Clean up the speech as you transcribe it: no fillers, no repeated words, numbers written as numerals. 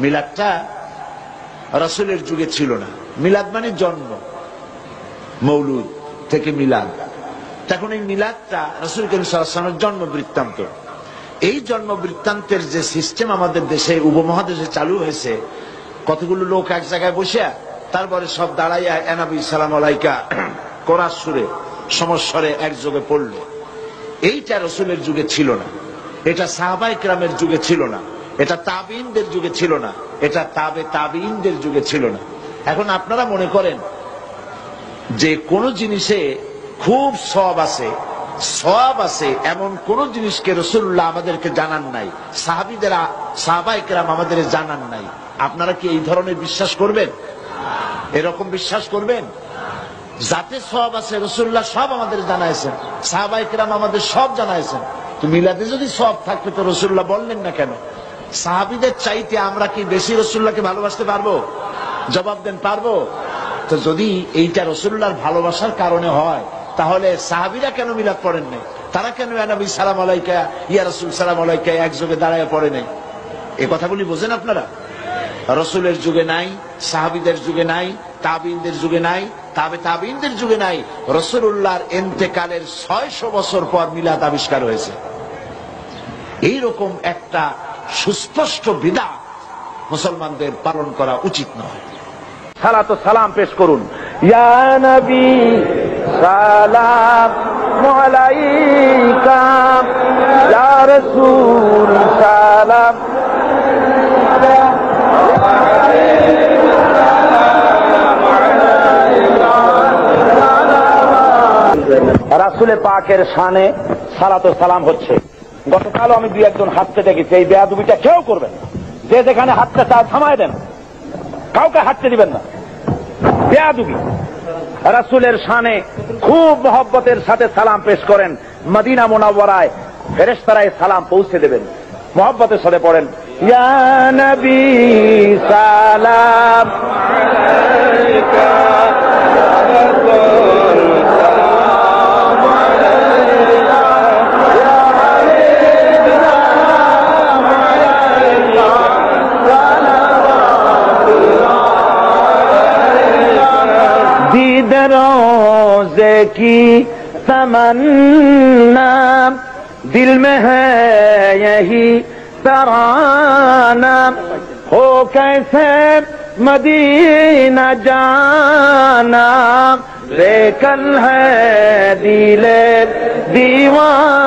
মিলাদটা রাসূলের যুগে ছিল না। মিলাদ মানে জন্ম, মৌলুদ থেকে মিলাদ। তখন এই মিলাদটা রাসূল করিম সাল্লাল্লাহু আলাইহি ওয়াসাল্লামের জন্ম বৃত্তান্ত। এই জন্ম বৃত্তান্তের যে সিস্টেম আমাদের দেশে উপমহাদেশে চালু হয়েছে, কতগুলো লোক এক জায়গায় বসে তারপরে সব দাঁড়াইয়া নবী সালাম আলাইকা কোরআন সুরে সমস্বরে একযোগে পড়লো, এইটা রাসূলের যুগে ছিল না। এটা সাহাবায়ে কেরামের যুগে ছিল না, এটা তাবিঈনদের যুগে ছিল না, এটা তাবিঈনদের যুগে ছিল না। এখন আপনারা মনে করেন যে কোন জিনিসে খুব সওয়াব আছে এমন কোন জিনিসকে রাসূলুল্লাহ আমাদেরকে জানান নাই, সাহাবায়ে কেরাম আমাদের জানান নাই। আপনারা কি এই ধরনের বিশ্বাস করবেন? এরকম বিশ্বাস করবেন? যাতে সওয়াব আছে রাসূলুল্লাহ সব আমাদের জানাইছেন, সাহাবায়ে কেরাম আমাদের সব জানাইছেন। তো মিলাদে যদি সওয়াব থাকতো তো রাসূলুল্লাহ বললেন না কেন? সাহাবীদের চাইতে আমরা কি বেশি রাসূলুল্লাহকে ভালোবাসতে পারবো? জবাব দেন, পারবো? তো যদি এইটা রাসূলুল্লাহর ভালোবাসার কারণে হয়, তাহলে সাহাবীরা কেন মিলাদ পড়েন নাই? তারা কেন ইয়া নবী সালাম আলাইকা, ইয়া রাসূল সালাম আলাইকা একযোগে দাঁড়ায় পড়ে নাই? এই কথাগুলি বোঝেন আপনারা? রাসূলের যুগে নাই, সাহাবীদের যুগে নাই, তাবিঈনদের যুগে নাই, তাবিঈনদের যুগে নাই। রাসূলুল্লাহর ইন্তেকালের 600 বছর পর মিলাদ আবিষ্কার হয়েছে। এইরকম একটা সুস্পষ্ট বিদআত মুসলমানদের পালন করা উচিত নয়। সালাত ও সালাম পেশ করুন। ইয়া নবী সালাম আলাইকা, ইয়া রাসূল সালাম। রাসূলে পাকের শানে সালাত ও সালাম হচ্ছে। গতকাল আমি দুই একজন হাঁটতে দেখেছি, এই বেয়াদবিটা কেউ করবেন না। যে যেখানে হাঁটতে চায় থামায় দেন, কাউকে হাঁটতে দিবেন না। বেয়াদবি। রাসূলের শানে খুব মহব্বতের সাথে সালাম পেশ করেন। মদিনা মুনাওয়ারায় ফেরেশতারাই সালাম পৌঁছে দেবেন, মহব্বতের সাথে পড়েন, ইয়া নবী সালাম আলাইকা, ইয়া রাসূল সালাম আলাইকা, ইয়া হাবিব সালাম আলাইকা, दीद रोज़े की तमन्ना, दिल में है यही तराना, हो कैसे मदीना जाना, लेकिन है दिले दीवाना।